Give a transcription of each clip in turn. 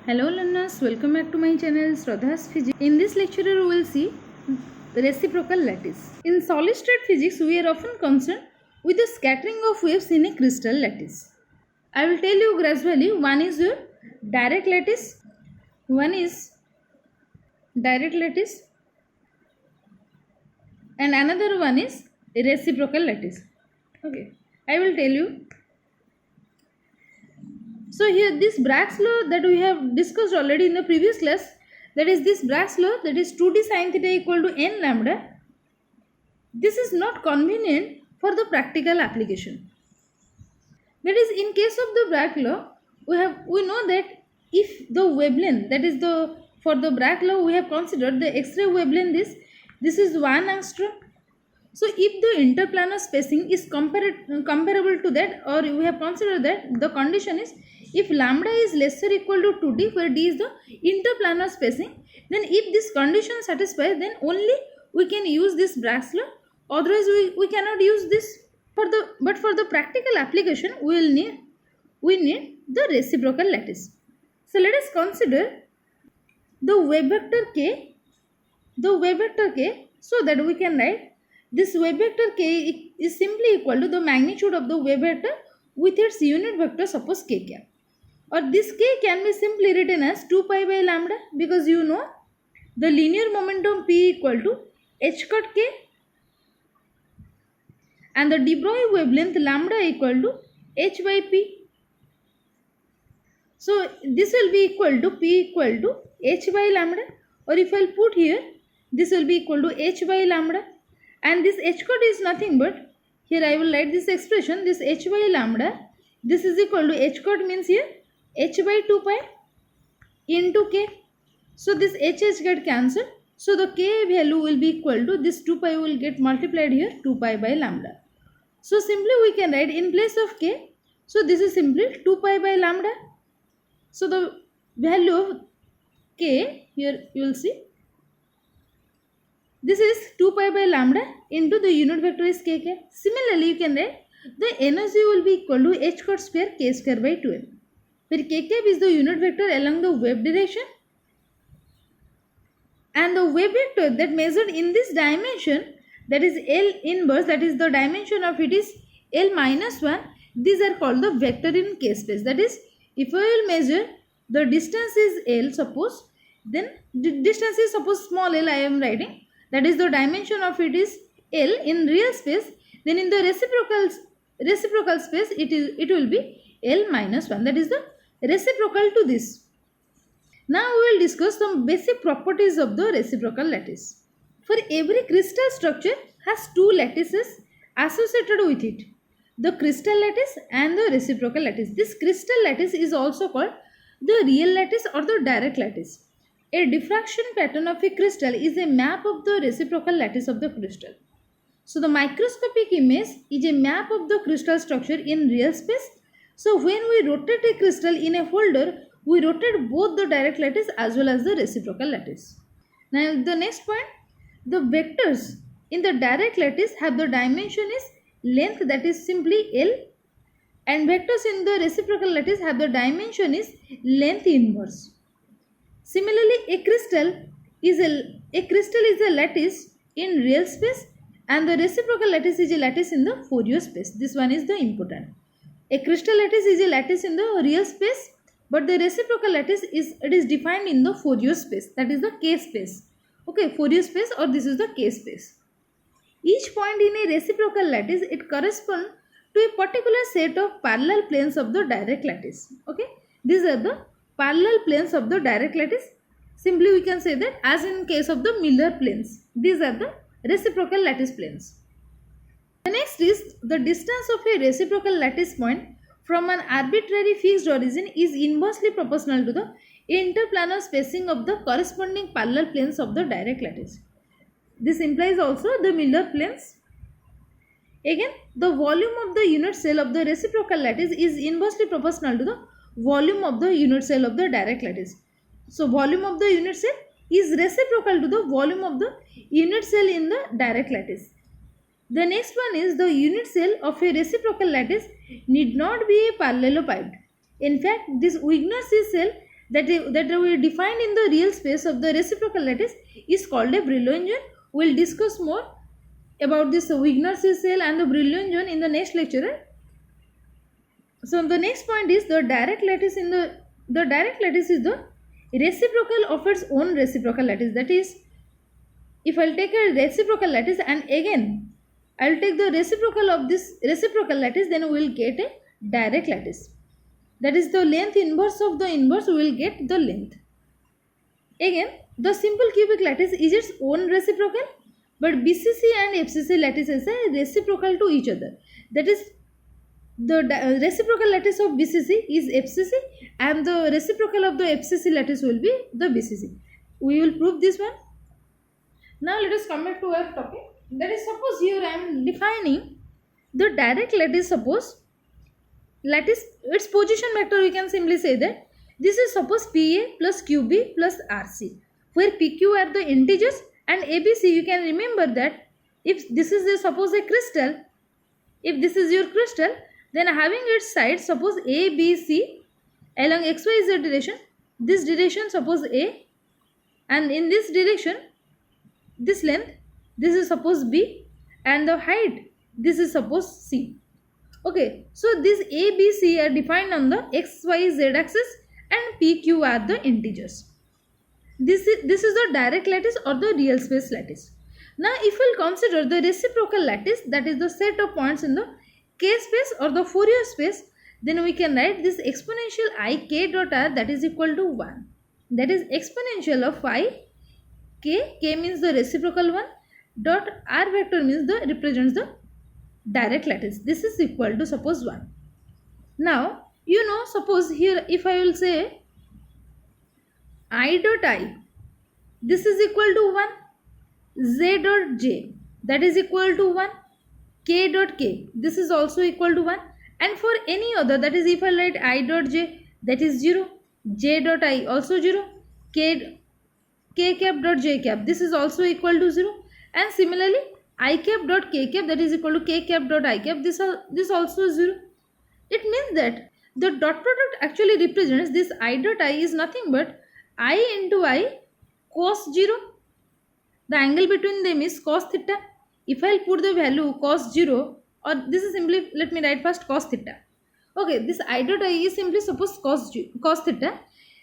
Hello learners, welcome back to my channel Shraddha's Physics. In this lecture we will see reciprocal lattice. In solid state physics we are often concerned with the scattering of waves in a crystal lattice. I will tell you gradually. One is your direct lattice, and another one is reciprocal lattice. Okay, I will tell you. So here this Bragg's law that we have discussed already in the previous class, that is this Bragg's law, that is 2d sin theta equal to n lambda. This is not convenient for the practical application. That is, in case of the Bragg law, we know that if the wavelength, that is for the Bragg law we have considered the X-ray wavelength, this is 1 angstrom. So if the interplanar spacing is comparable to that, or we have considered that the condition is if lambda is lesser equal to 2d, where d is the interplanar spacing, then if this condition satisfies, then only we can use this Bragg's law. Otherwise we cannot use this. But for the practical application we need the reciprocal lattice. So let us consider the wave vector k, so that we can write this wave vector k is simply equal to the magnitude of the wave vector with its unit vector, suppose k cap. Or this k can be simply written as 2 pi by lambda, because you know the linear momentum p equal to h cut k and the de Broglie wavelength lambda equal to h by p. So this will be equal to p equal to h by lambda, or if I will put here, this will be equal to h by lambda, and this h cut is nothing but, here I will write this expression, this h by lambda, this is equal to h cut means here h by 2 pi into k. So this h get cancelled, so the k value will be equal to this 2 pi will get multiplied here 2 pi by lambda. So simply we can write in place of k, so this is simply 2 pi by lambda. So the value of k, here you will see, this is 2 pi by lambda into the unit vector is kk. Similarly you can write the energy will be equal to h cut square k square by 2m, where k cap is the unit vector along the wave direction, and the wave vector that measured in this dimension, that is L inverse, that is the dimension of it is L minus 1. These are called the vector in k space. That is, if I will measure the distance is L, suppose, then the distance is suppose small l I am writing, that is the dimension of it is L in real space, then in the reciprocal space it will be L minus 1, that is the reciprocal to this. Now we will discuss some basic properties of the reciprocal lattice. For every crystal structure has two lattices associated with it, the crystal lattice and the reciprocal lattice. This crystal lattice is also called the real lattice or the direct lattice. A diffraction pattern of a crystal is a map of the reciprocal lattice of the crystal. So the microscopic image is a map of the crystal structure in real space. So when we rotate a crystal in a holder, we rotate both the direct lattice as well as the reciprocal lattice. Now the next point, the vectors in the direct lattice have the dimension is length, that is simply L, and vectors in the reciprocal lattice have the dimension is length inverse. Similarly, a crystal is a lattice in real space, and the reciprocal lattice is a lattice in the Fourier space. This one is the important. A crystal lattice is a lattice in the real space, but the reciprocal lattice is defined in the Fourier space, that is the K space. Okay, Fourier space, or this is the K space. Each point in a reciprocal lattice, it corresponds to a particular set of parallel planes of the direct lattice. Okay, these are the parallel planes of the direct lattice. Simply we can say that as in case of the Miller planes, these are the reciprocal lattice planes. The next is the distance of a reciprocal lattice point from an arbitrary fixed origin is inversely proportional to the interplanar spacing of the corresponding parallel planes of the direct lattice. This implies also the Miller planes. Again, the volume of the unit cell of the reciprocal lattice is inversely proportional to the volume of the unit cell of the direct lattice. So volume of the unit cell is reciprocal to the volume of the unit cell in the direct lattice. The next one is the unit cell of a reciprocal lattice need not be a parallelepiped. In fact, this Wigner C cell that we defined in the real space of the reciprocal lattice is called a Brillouin zone. We will discuss more about this Wigner-C cell and the Brillouin zone in the next lecture. So the next point is the direct lattice. The direct lattice is the reciprocal of its own reciprocal lattice. That is, if I'll take a reciprocal lattice and again I'll take the reciprocal of this reciprocal lattice, then we will get a direct lattice. That is the length inverse of the inverse, we will get the length. Again, the simple cubic lattice is its own reciprocal, but BCC and FCC lattices are reciprocal to each other. That is, the reciprocal lattice of BCC is FCC and the reciprocal of the FCC lattice will be the BCC. We will prove this one. Now let us come back to our topic. That is, suppose here I am defining the direct lattice. Suppose lattice, its position vector, we can simply say that this is suppose PA plus QB plus RC, where PQ are the integers and ABC, you can remember that if this is suppose a crystal, if this is your crystal, then having its sides suppose A, B, C along XYZ direction, this direction suppose A, and in this direction, this length, this is suppose B, and the height, this is suppose C. Okay, so these A, B, C are defined on the XYZ axis and PQ are the integers. This is the direct lattice or the real space lattice. Now if we will consider the reciprocal lattice, that is the set of points in the K space or the Fourier space, then we can write this exponential I k dot r, that is equal to 1. That is exponential of I k, k means the reciprocal one, dot r vector means the represents the direct lattice. This is equal to suppose 1. Now you know, suppose here if I will say I dot I, this is equal to 1, j dot j, that is equal to 1, k dot k, this is also equal to 1, and for any other, that is if I write I dot j, that is 0, j dot I also 0, k cap dot j cap, this is also equal to 0, and similarly I cap dot k cap, that is equal to k cap dot I cap, this also 0. It means that the dot product actually represents this I dot I is nothing but I into I cos 0. The angle between them is cos theta. If I will put the value cos 0, or this is simply, let me write first cos theta. Okay, this I dot I is simply suppose cos theta.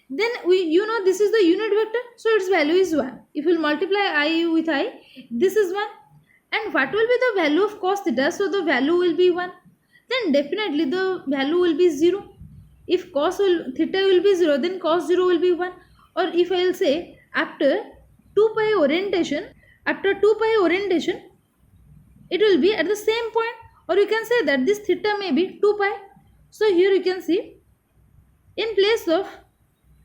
Then you know this is the unit vector, so its value is 1. If you will multiply I with I, this is 1. And what will be the value of cos theta? So the value will be 1. Then definitely the value will be 0. If theta will be 0, then cos 0 will be 1. Or if I will say after 2 pi orientation, it will be at the same point, or you can say that this theta may be 2 pi. So here you can see, in place of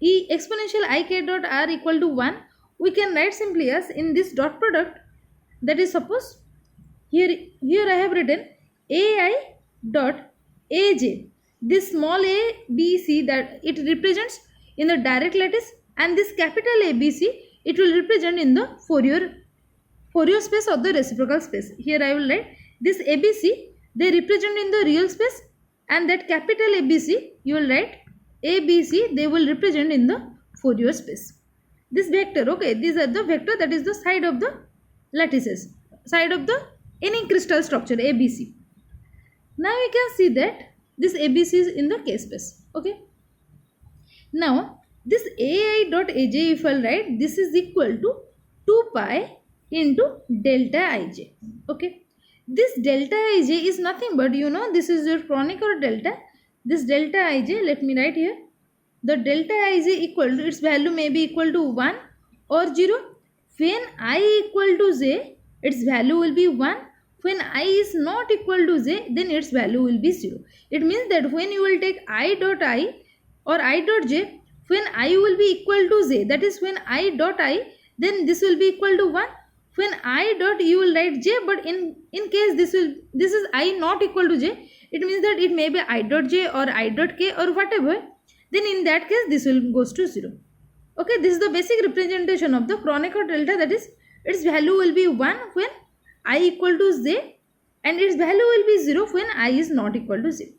E exponential I k dot r equal to 1, we can write simply as in this dot product, that is suppose here I have written AI dot AJ, this small a b c, that it represents in the direct lattice, and this capital ABC it will represent in the Fourier space or the reciprocal space. Here I will write this ABC, they represent in the real space, and that capital ABC you will write ABC, they will represent in the Fourier space. This vector, okay, these are the vector, that is the side of the lattices, side of the any crystal structure ABC. Now you can see that this ABC is in the K space. Okay. Now this AI dot AJ, if I write, this is equal to 2 pi into delta Ij. Okay. This delta Ij is nothing but, you know, this is your Kronecker delta. This delta Ij, let me write here. The delta Ij equal to, its value may be equal to 1 or 0. When I equal to j, its value will be 1. When I is not equal to j, then its value will be 0. It means that when you will take I dot I or I dot j, when I will be equal to j, that is when I dot I, then this will be equal to 1. When I dot, you will write j, but in case this is I not equal to j, it means that it may be I dot j or I dot k or whatever, then in that case this will goes to 0. Okay, this is the basic representation of the Kronecker delta, that is its value will be 1 when I equal to j, and its value will be 0 when I is not equal to 0.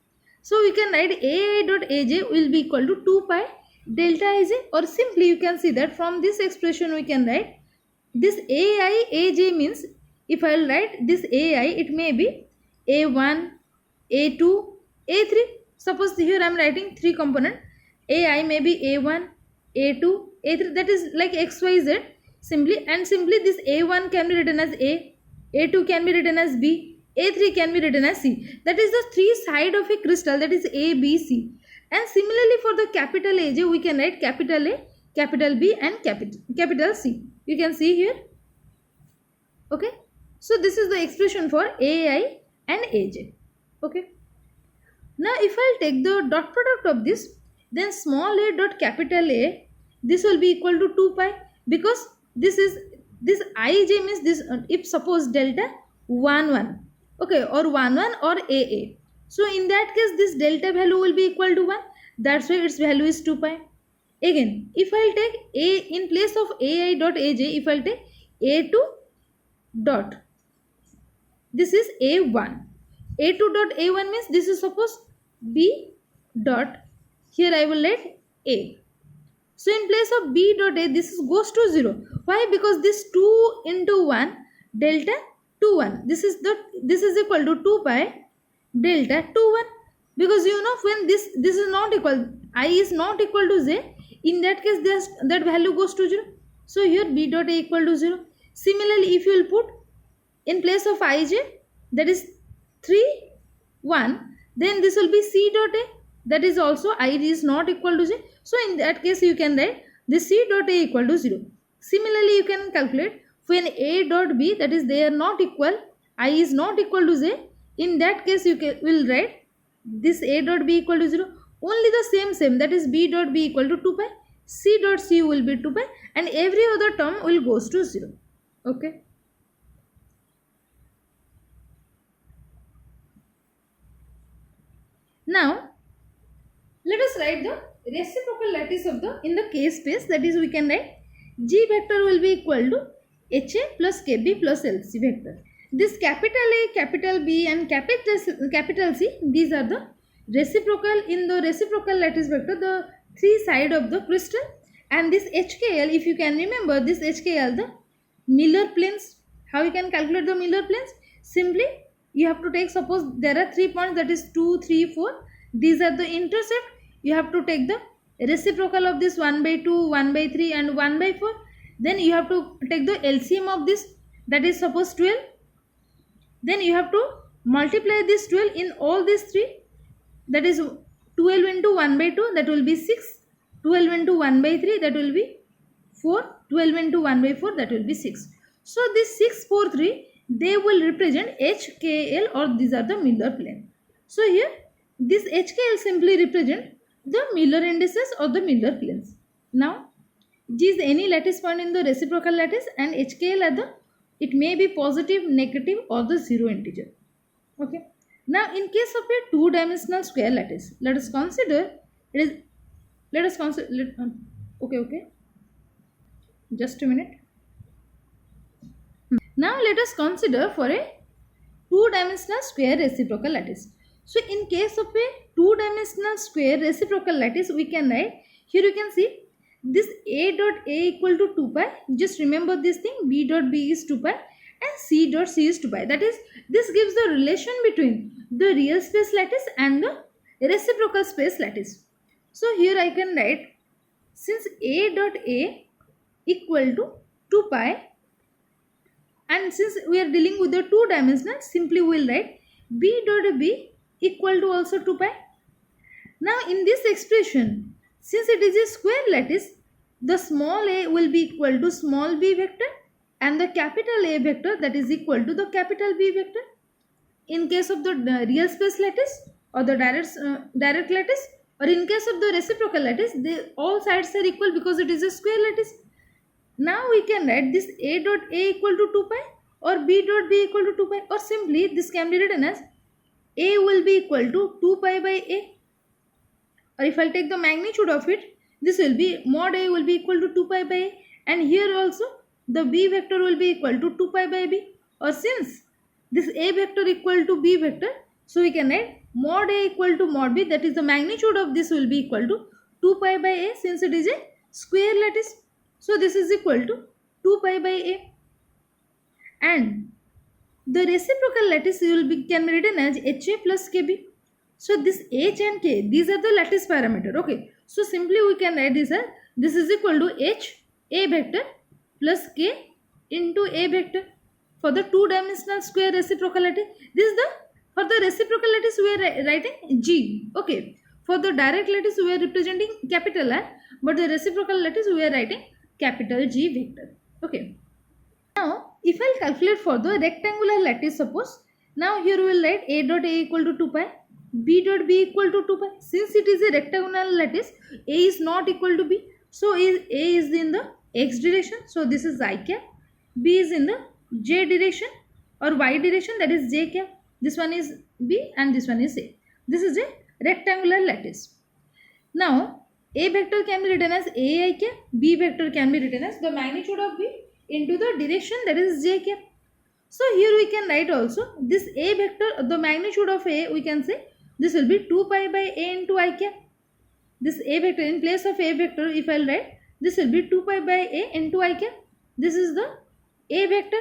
So we can write AI dot AJ will be equal to 2 pi delta ij, or simply you can see that from this expression we can write this ai aj means, if I will write this ai, it may be a1, a2, a3. Suppose here I am writing three component. ai may be a1, a2, a3, that is like xyz simply, and simply this a1 can be written as a2 can be written as b, a3 can be written as c. That is the three side of a crystal, that is a, b, c. And similarly for the capital aj we can write capital A, capital B and capital C. You can see here. Okay, so this is the expression for ai and aj. Okay, now if I'll take the dot product of this, then small a dot capital A, this will be equal to 2 pi, because this is this ij means this, if suppose delta 1 1, okay, or 1 1 or aa, so in that case this delta value will be equal to 1, that's why its value is 2 pi. Again, if I'll take a in place of ai dot aj, if I'll take a2 dot, this is a1, a2 dot a1 means this is suppose b dot, here I will write a. So in place of b dot a, this goes to 0. Why? Because this 2 into 1 delta 2 1. This is equal to 2 pi delta 2 1. Because you know when this is not equal, I is not equal to j, in that case that value goes to 0. So here b dot a equal to 0. Similarly, if you will put in place of ij, that is 3 1, then this will be c dot a, that is also I is not equal to j. So in that case you can write this c dot a equal to 0. Similarly, you can calculate when a dot b, that is they are not equal, I is not equal to j, in that case you will write this a dot b equal to 0. Only the same, that is b dot b equal to 2 pi, c dot c will be 2 pi, and every other term will goes to 0. Okay. Now let us write the reciprocal lattice of the in the K space, that is we can write G vector will be equal to HA plus KB plus LC vector. This capital A, capital B and capital C, these are the reciprocal in the reciprocal lattice vector, the three side of the crystal. And this HKL, if you can remember this HKL, the Miller planes. How you can calculate the Miller planes? Simply you have to take, suppose there are 3 points, that is 2, 3, 4. These are the intercept. You have to take the reciprocal of this 1 by 2, 1 by 3 and 1 by 4. Then you have to take the LCM of this, that is suppose 12. Then you have to multiply this 12 in all these 3. That is 12 into 1 by 2, that will be 6. 12 into 1 by 3, that will be 4. 12 into 1 by 4, that will be 6. So this 6, 4, 3, they will represent HKL, or these are the Miller plane. So here this HKL simply represent the Miller indices or the Miller planes. Now G is any lattice point in the reciprocal lattice, and HKL are the, it may be positive, negative or the zero integer. Okay. Now in case of a two-dimensional square lattice, let us consider okay, just a minute. Now let us consider for a two-dimensional square reciprocal lattice. So in case of a two-dimensional square reciprocal lattice, we can write, here you can see this a dot a equal to 2 pi. Just remember this thing, b dot b is 2 pi and c dot c is 2 pi. That is, this gives the relation between the real space lattice and the reciprocal space lattice. So here I can write, since a dot a equal to 2 pi, and since we are dealing with the two-dimensional, simply we will write b dot b equal to also 2 pi. Now in this expression, since it is a square lattice, the small a will be equal to small b vector and the capital A vector, that is equal to the capital B vector. In case of the real space lattice or the direct lattice, or in case of the reciprocal lattice, all sides are equal because it is a square lattice. Now we can write this a dot a equal to 2 pi or b dot b equal to 2 pi, or simply this can be written as a will be equal to 2 pi by a. Or if I take the magnitude of it, this will be mod a will be equal to 2 pi by a, and here also the b vector will be equal to 2 pi by b. Or since this a vector equal to b vector, so we can write mod a equal to mod b, that is the magnitude of this will be equal to 2 pi by a since it is a square lattice. So this is equal to 2 pi by a. And the reciprocal lattice can be written as HA plus KB. So this H and K, these are the lattice parameter. Okay. So simply we can write this as this is equal to H A vector plus K into A vector for the two-dimensional square reciprocal lattice. This is the for the reciprocal lattice we are writing G. Okay. For the direct lattice we are representing capital R, but the reciprocal lattice we are writing capital G vector. Okay. Now, if I calculate for the rectangular lattice, suppose, now here we will write A dot A equal to 2 pi, B dot B equal to 2 pi. Since it is a rectangular lattice, A is not equal to B. So, A is in the X direction. So, this is I cap. B is in the J direction or Y direction, that is J cap. This one is B and this one is A. This is a rectangular lattice. Now, A vector can be written as A I cap, B vector can be written as the magnitude of B into the direction, that is J cap. So here we can write also this A vector, the magnitude of A, we can say this will be 2 pi by A into I cap. This A vector, in place of A vector, if I will write, this will be 2 pi by A into I cap. This is the A vector.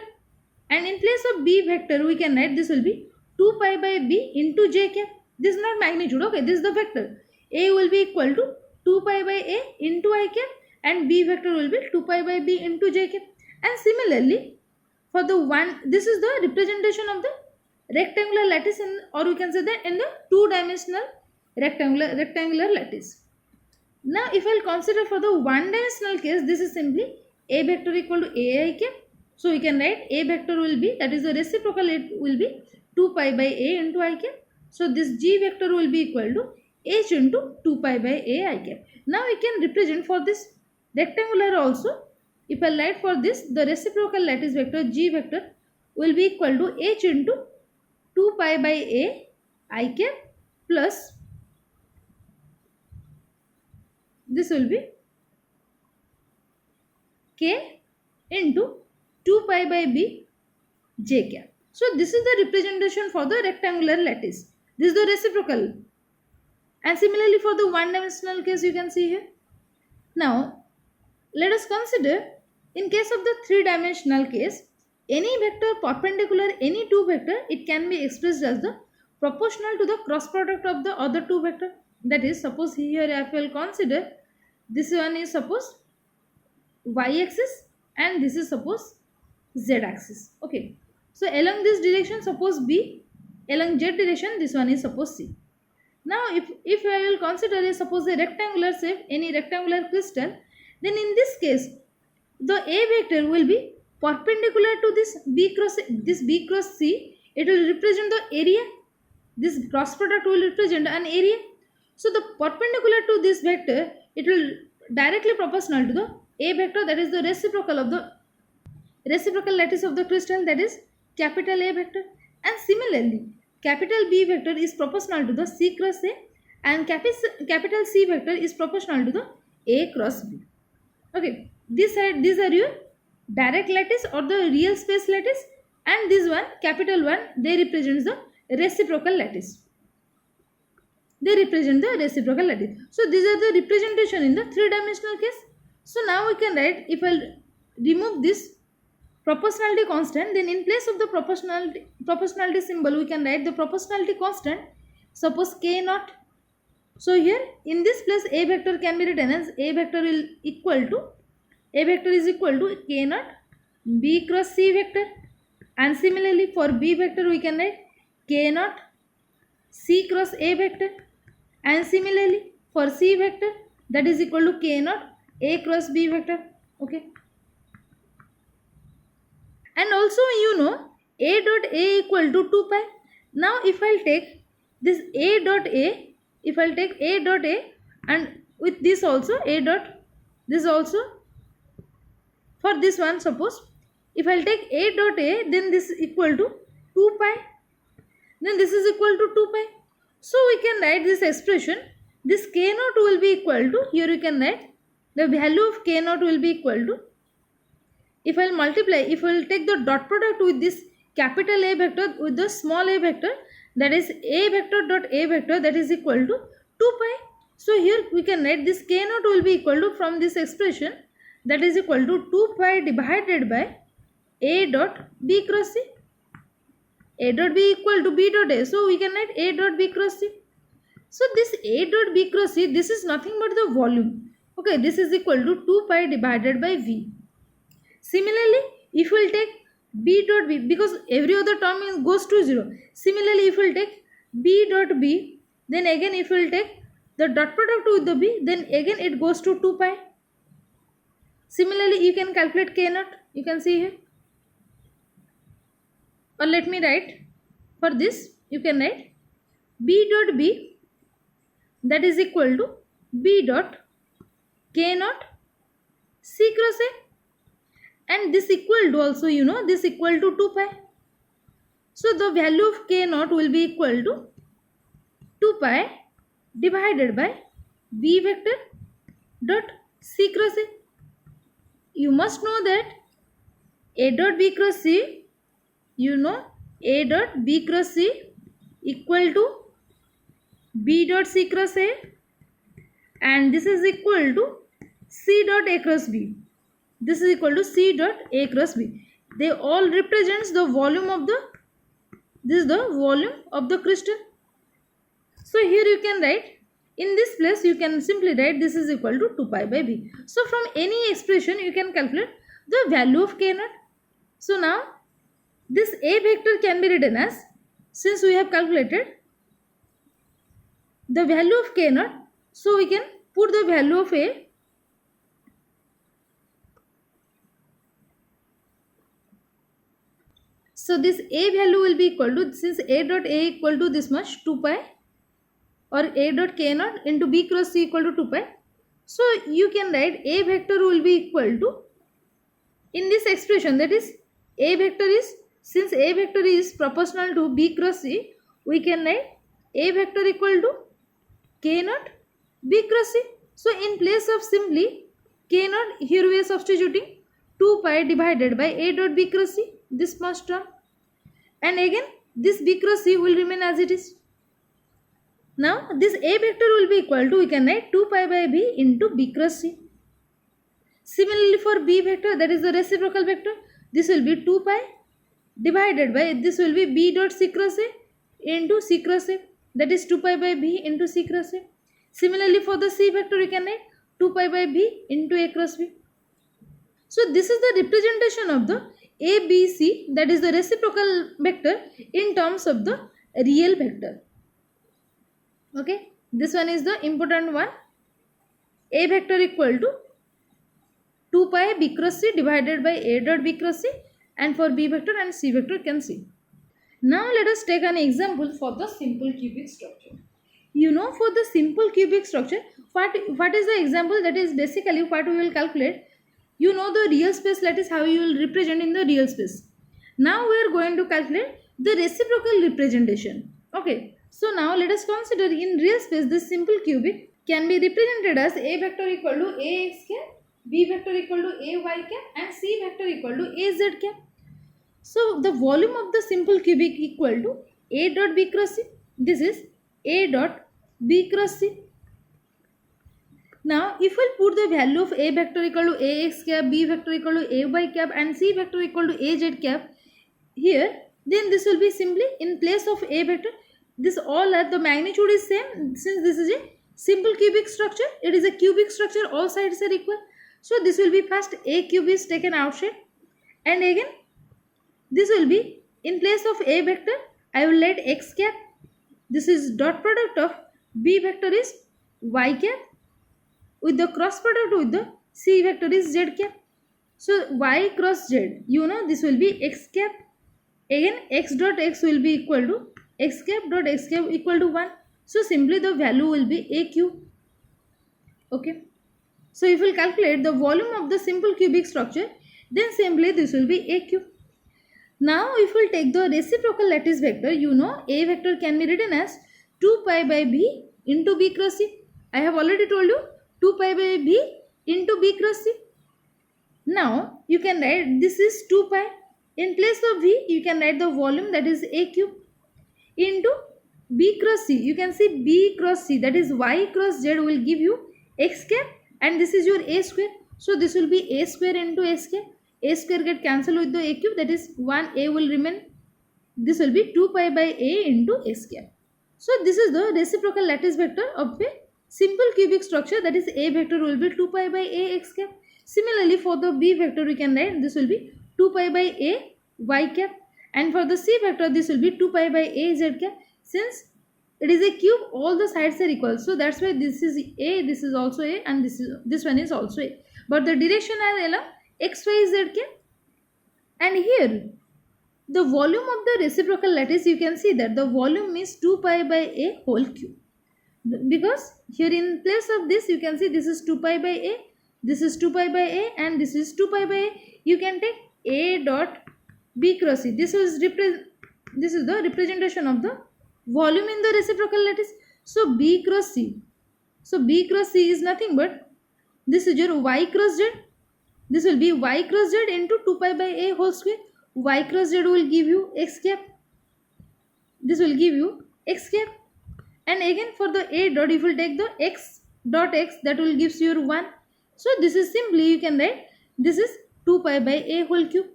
And in place of B vector, we can write this will be 2 pi by B into J cap. This is not magnitude, okay, this is the vector. A will be equal to 2 pi by A into I cap and B vector will be 2 pi by B into J cap. And similarly, for the one, this is the representation of the rectangular lattice in, or we can say that in the two-dimensional rectangular lattice. Now, if I will consider for the one-dimensional case, this is simply A vector equal to AI cap. So, we can write A vector will be, that is the reciprocal, it will be 2 pi by A into I cap. So, this G vector will be equal to H into 2 pi by A I cap. Now, we can represent for this rectangular also. If I write for this, the reciprocal lattice vector G vector will be equal to H into 2 pi by A I cap plus this will be K into 2 pi by B J cap. So this is the representation for the rectangular lattice. This is the reciprocal. And similarly for the one-dimensional case you can see here. Now let us consider in case of the three-dimensional case, any vector perpendicular any two vector, it can be expressed as the proportional to the cross product of the other two vector. That is, suppose here if I will consider this one is suppose y axis and this is suppose z axis. Okay. So along this direction suppose B, along z direction this one is suppose C. Now if I will consider a suppose a rectangular shape, any rectangular crystal, then in this case the A vector will be perpendicular to this B cross C. It will represent the area. This cross product will represent an area. So the perpendicular to this vector, it will directly proportional to the A vector, that is the reciprocal of the reciprocal lattice of the crystal, that is capital A vector. And similarly, capital B vector is proportional to the C cross A and capital C vector is proportional to the A cross B. Okay. These are your direct lattice or the real space lattice, and this one capital one, they represents the reciprocal lattice. They represent the reciprocal lattice. So these are the representation in the three-dimensional case. So now we can write, if I remove this proportionality constant, then in place of the proportionality symbol we can write the proportionality constant, suppose K naught. So here in this place A vector can be written as A vector is equal to K naught B cross C vector, and similarly for B vector we can write K naught C cross A vector, and similarly for C vector that is equal to K naught A cross B vector. Okay. And also you know A dot A equal to 2 pi. Now if I will take this A dot A, if I will take A dot A and with this also A dot, this also for this one, suppose if I will take A dot A, then this is equal to 2 pi, then this is equal to 2 pi. So we can write this expression, this K naught will be equal to, here we can write the value of K naught will be equal to, if I will multiply, if I will take the dot product with this capital A vector with the small a vector, that is A vector dot A vector, that is equal to 2 pi. So here we can write this k naught will be equal to, from this expression, that is equal to 2 pi divided by a dot b cross c. A dot b equal to b dot a. So we can write a dot b cross c. So this a dot b cross c, this is nothing but the volume. Okay, this is equal to 2 pi divided by v. Similarly, if we will take b dot b, because every other term goes to 0. Similarly, if we will take b dot b, then again if we will take the dot product with the b, then again it goes to 2 pi. Similarly, you can calculate k naught. You can see here. Or let me write, for this you can write b dot b, that is equal to b dot k naught c cross a, and this equal to also, you know, this equal to 2 pi. So the value of k naught will be equal to 2 pi divided by b vector dot c cross a. You must know that a dot b cross c, you know, a dot b cross c equal to b dot c cross a, and this is equal to c dot a cross b. This is equal to c dot a cross b. They all represents the volume of the, this is the volume of the crystal. So here you can write, in this place you can simply write this is equal to 2 pi by b. So from any expression you can calculate the value of k naught. So now this a vector can be written as, since we have calculated the value of k naught, so we can put the value of a. So this a value will be equal to, since a dot a equal to this much 2 pi, or a dot k naught into b cross c equal to 2 pi. So you can write a vector will be equal to, in this expression, that is a vector is, since a vector is proportional to b cross c, we can write a vector equal to k naught b cross c. So in place of simply k naught, here we are substituting 2 pi divided by a dot b cross c, this much term, and again this b cross c will remain as it is. Now this a vector will be equal to, we can write 2 pi by b into b cross c. Similarly for b vector, that is the reciprocal vector, this will be 2 pi divided by, this will be b dot c cross a into c cross a, that is 2 pi by b into c cross a. Similarly for the c vector, you can write 2 pi by b into a cross b. So this is the representation of the a, b, c, that is the reciprocal vector in terms of the real vector. Okay, this one is the important one. A vector equal to 2 pi b cross c divided by a dot b cross c, and for b vector and c vector can see. Now let us take an example for the simple cubic structure. You know, for the simple cubic structure, what is the example, that is basically what we will calculate. You know the real space, that is how you will represent in the real space. Now we are going to calculate the reciprocal representation. Okay, so now let us consider in real space this simple cubic can be represented as a vector equal to ax cap, b vector equal to ay cap, and c vector equal to az cap. So the volume of the simple cubic equal to a dot b cross c. This is a dot b cross c. Now if we put the value of a vector equal to ax cap, b vector equal to ay cap, and c vector equal to az cap here, then this will be simply in place of a vector, this all are, the magnitude is same, since this is a simple cubic structure, it is a cubic structure, all sides are equal. So this will be first a cube is taken outside, and again this will be in place of a vector, I will write x cap, this is dot product of b vector is y cap, with the cross product with the c vector is z cap. So y cross z, you know, this will be x cap, again x dot x will be equal to x cap dot x cap equal to 1. So simply the value will be a cube. Okay, so if we will calculate the volume of the simple cubic structure, then simply this will be a cube. Now if we will take the reciprocal lattice vector, you know a vector can be written as 2 pi by b into b cross c. I have already told you 2 pi by b into b cross c. Now you can write this is 2 pi. In place of v, you can write the volume, that is a cube, into B cross C, you can see B cross C, that is y cross z will give you x cap, and this is your a square. So this will be a square into s cap. A square get cancelled with the a cube, that is 1a will remain. This will be 2 pi by a into s cap. So this is the reciprocal lattice vector of a simple cubic structure, that is a vector will be 2 pi by a x cap. Similarly for the b vector we can write this will be 2 pi by a y cap, and for the c vector this will be 2 pi by a z cap. Since it is a cube, all the sides are equal, so that's why this is a, this is also a, and this one is also a, but the direction are along x, y, z cap. And here the volume of the reciprocal lattice, you can see that the volume is 2 pi by a whole cube, because here in place of this you can see this is 2 pi by a, this is 2 pi by a, and this is 2 pi by a. You can take a dot b cross c. This is the representation of the volume in the reciprocal lattice. So b cross c. So b cross c is nothing but this is your y cross z. This will be y cross z into 2 pi by a whole square. Y cross z will give you x cap. This will give you x cap. And again for the a dot, if you will take the x dot x, that will gives you 1. So this is simply, you can write this is 2 pi by a whole cube.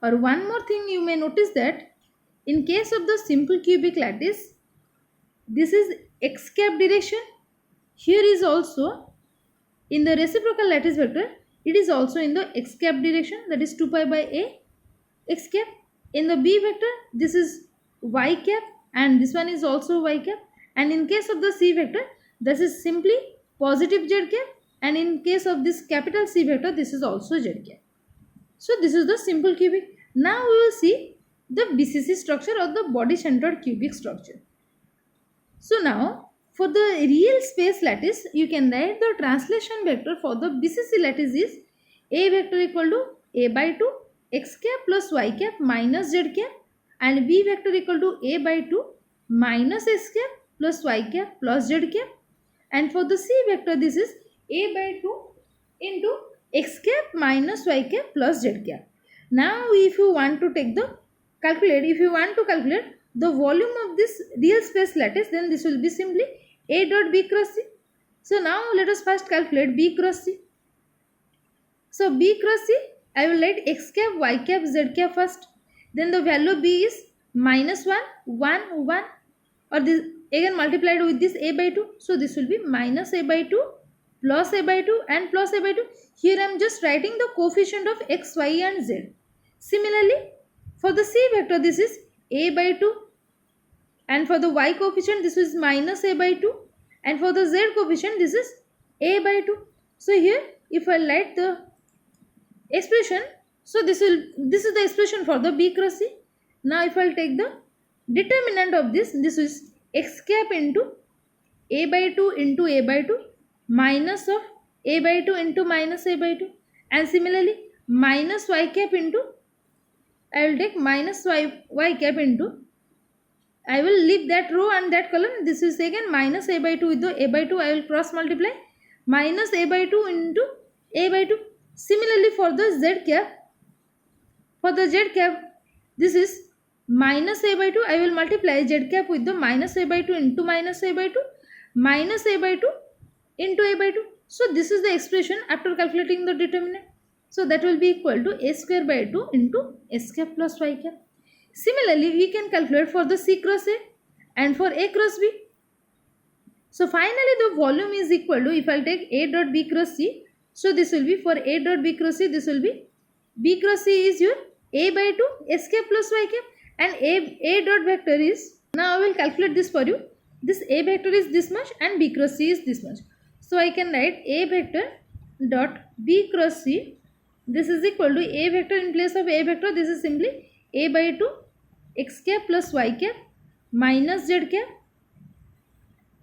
Or one more thing you may notice that in case of the simple cubic lattice, this is x cap direction. Here is also in the reciprocal lattice vector, it is also in the x cap direction, that is 2 pi by a x cap. In the b vector this is y cap, and this one is also y cap. And in case of the c vector, this is simply positive z cap, and in case of this capital C vector, this is also z cap. So this is the simple cubic. Now we will see the BCC structure, or the body centered cubic structure. So now for the real space lattice, you can write the translation vector for the BCC lattice is a vector equal to a by 2 x cap plus y cap minus z cap, and b vector equal to a by 2 minus x cap plus y cap plus z cap. And for the c vector, this is a by 2 into x cap minus y cap plus z cap. Now if you want to take the if you want to calculate the volume of this real space lattice, then this will be simply a dot b cross c. So now let us first calculate b cross c. So b cross c, I will write x cap, y cap, z cap first. Then the value of b is minus 1, 1, 1, or this again multiplied with this a by 2. So this will be minus a by 2 plus a by 2 and plus a by 2. Here I am just writing the coefficient of x, y and z. Similarly, for the c vector, this is a by 2, and for the y coefficient this is minus a by 2, and for the z coefficient this is a by 2. So here if I write the expression, so this is the expression for the b cross c. Now if I will take the determinant of this is x cap into a by 2 into a by 2 minus of a by 2 into minus a by 2, and similarly minus y cap into, I will take minus y cap into, I will leave that row and that column. This is again minus a by 2 with the a by 2, I will cross multiply, minus a by 2 into a by 2. Similarly for the z cap, this is minus a by 2, I will multiply z cap with the minus a by 2 into minus a by 2, minus a by 2 into a by 2. So this is the expression after calculating the determinant. So that will be equal to a square by 2 into s cap plus y cap. Similarly, we can calculate for the c cross a and for a cross b. So finally the volume is equal to, if I will take a dot b cross c, so this will be for a dot b cross c, this will be b cross c is your a by 2 s cap plus y cap, and a dot vector is, now I will calculate this for you. This a vector is this much and b cross c is this much. So I can write a vector dot b cross c, this is equal to a vector, in place of a vector this is simply a by 2 x cap plus y cap minus z cap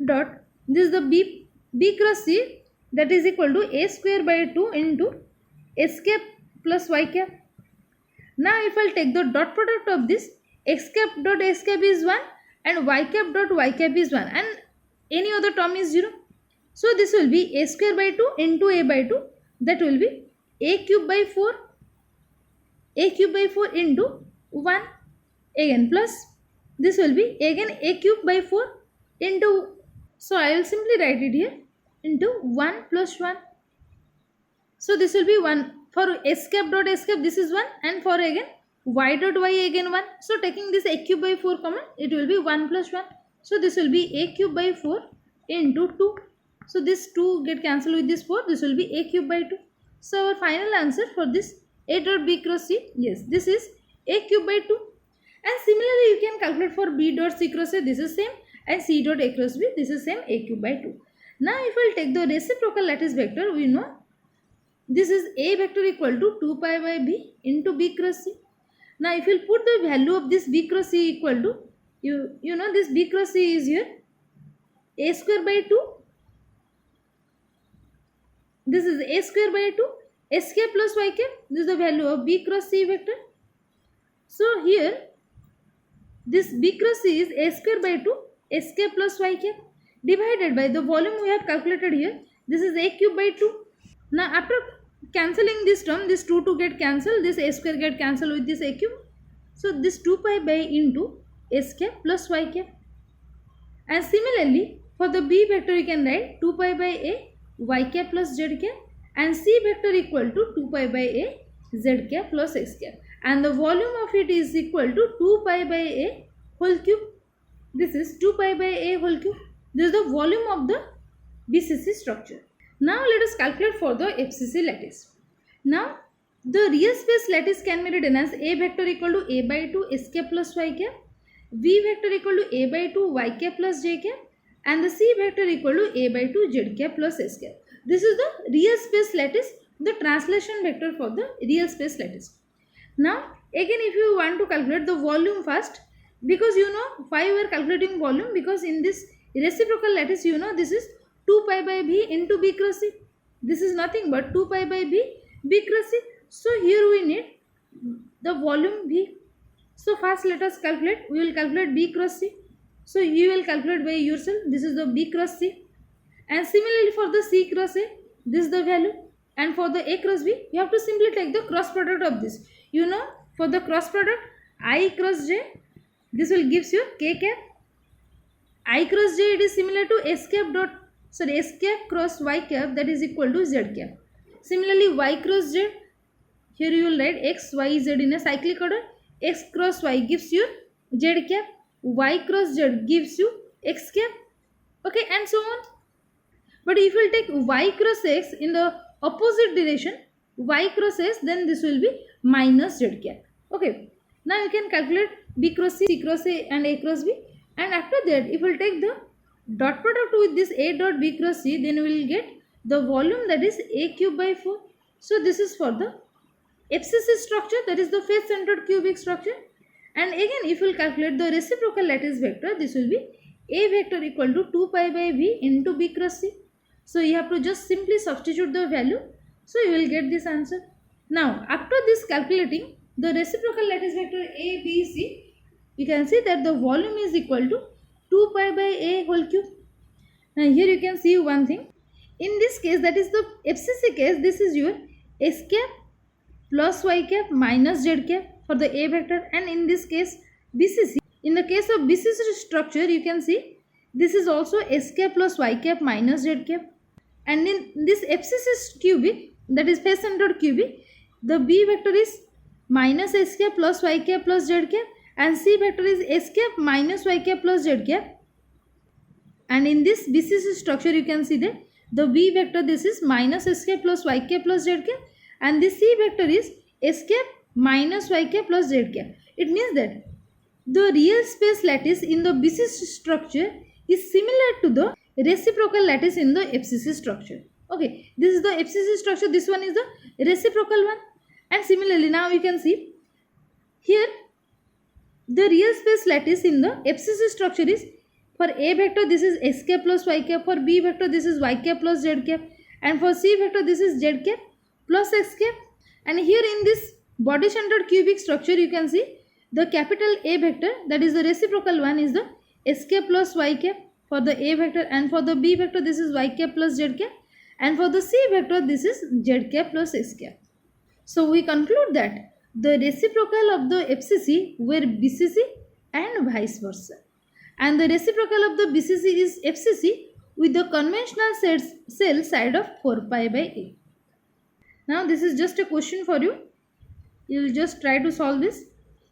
dot, this is the b cross c, that is equal to a square by 2 into s cap plus y cap. Now if I will take the dot product of this, x cap dot s cap is 1 and y cap dot y cap is 1, and any other term is 0. So this will be a square by 2 into a by 2, that will be a cube by 4 into 1 again plus This will be again a cube by 4 into, so I will simply write it here, into 1 plus 1. So this will be 1 for escape dot escape, this is 1, and for again y dot y again 1. So taking this a cube by 4 common, it will be 1 plus 1. So this will be a cube by 4 into 2. So this 2 get cancelled with this 4, this will be a cube by 2. So our final answer for this a dot b cross c, yes, this is a cube by 2. And similarly you can calculate for b dot c cross a, this is same, and c dot a cross b, this is same, a cube by 2. Now if we will take the reciprocal lattice vector, we know this is a vector equal to 2 pi by b into b cross c. Now if you put the value of this b cross c equal to, you know this b cross c is here a square by 2. This is a square by 2, s cap plus y cap. This is the value of b cross c vector. So here this b cross c is a square by 2, s cap plus y cap, divided by the volume we have calculated here. This is a cube by 2. Now after cancelling this term, this 2 to get cancelled, this a square get cancelled with this a cube. So this 2 pi by into s cap plus y cap. And similarly for the b vector you can write 2 pi by a y cap plus z cap, and c vector equal to 2 pi by a z cap plus x cap, and the volume of it is equal to 2 pi by a whole cube. This is 2 pi by a whole cube. This is the volume of the BCC structure. Now let us calculate for the FCC lattice. Now the real space lattice can be written as a vector equal to a by 2 s cap plus y cap, v vector equal to a by 2 y cap plus j cap, and the c vector equal to a by 2 z cap plus s cap. This is the real space lattice, the translation vector for the real space lattice. Now again if you want to calculate the volume first, because you know why we are calculating volume, because in this reciprocal lattice you know this is 2 pi by b into b cross c. This is nothing but 2 pi by b cross c. So here we need the volume v. So first let us calculate, we will calculate b cross c. So you will calculate by yourself, this is the b cross c. And similarly for the c cross a, this is the value. And for the a cross b, you have to simply take the cross product of this. You know, for the cross product, I cross j, this will gives you k cap. I cross j, it is similar to s cap dot, sorry, s cap cross y cap, that is equal to z cap. Similarly y cross z, here you will write x, y, z in a cyclic order. X cross y gives you z cap, y cross z gives you x cap, okay, and so on. But if you will take y cross x in the opposite direction, y cross s, then this will be minus z cap. Okay, now you can calculate b cross c cross a and a cross b, and after that if you will take the dot product with this a dot b cross c, then we will get the volume, that is a cube by 4. So this is for the FCC structure, that is the face centered cubic structure. And again if you will calculate the reciprocal lattice vector, this will be a vector equal to 2 pi by b into b cross c. So you have to just simply substitute the value, so you will get this answer. Now after this calculating the reciprocal lattice vector a, b, c, you can see that the volume is equal to 2 pi by a whole cube. Now here you can see one thing. In this case, that is the FCC case, this is your s cap plus y cap minus z cap for the a vector, and in this case BCC. In the case of BCC structure, you can see this is also s cap plus y cap minus z cap, and in this FCC cubic, that is face centered cubic, the b vector is minus s cap plus y cap plus z cap, and c vector is s cap minus y cap plus z cap. And in this BCC structure, you can see that the b vector, this is minus s cap plus y cap plus z cap, and this c vector is s cap minus y cap plus z cap. It means that the real space lattice in the BCC structure is similar to the reciprocal lattice in the FCC structure. Okay, this is the FCC structure, this one is the reciprocal one. And similarly now you can see here the real space lattice in the FCC structure is, for a vector this is s cap plus y cap, for b vector this is y cap plus z cap, and for c vector this is z cap plus x cap. And here in this body centered cubic structure, you can see the capital A vector, that is the reciprocal one, is the s cap plus y cap for the a vector, and for the b vector this is y cap plus z cap, and for the c vector this is z cap plus x cap. So we conclude that the reciprocal of the FCC where BCC and vice versa. And the reciprocal of the BCC is FCC with the conventional cell side of 4 pi by A. Now this is just a question for you. You will just try to solve this.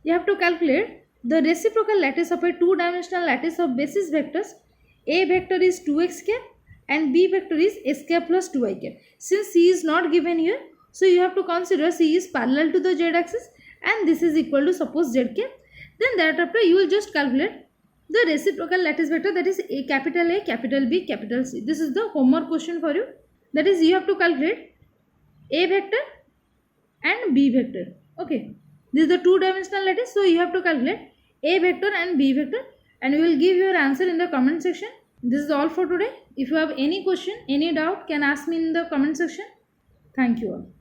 You have to calculate the reciprocal lattice of a two-dimensional lattice of basis vectors. A vector is 2x cap and B vector is s cap plus 2y cap. Since C is not given here, so you have to consider C is parallel to the z axis and this is equal to suppose z cap. Then thereafter you will just calculate the reciprocal lattice vector, that is A, capital B, capital C. This is the homework question for you. That is, you have to calculate A vector and B vector. Okay, this is the two-dimensional lattice, so you have to calculate A vector and B vector and you will give your answer in the comment section. This is all for today. If you have any question, any doubt, can ask me in the comment section. Thank you all.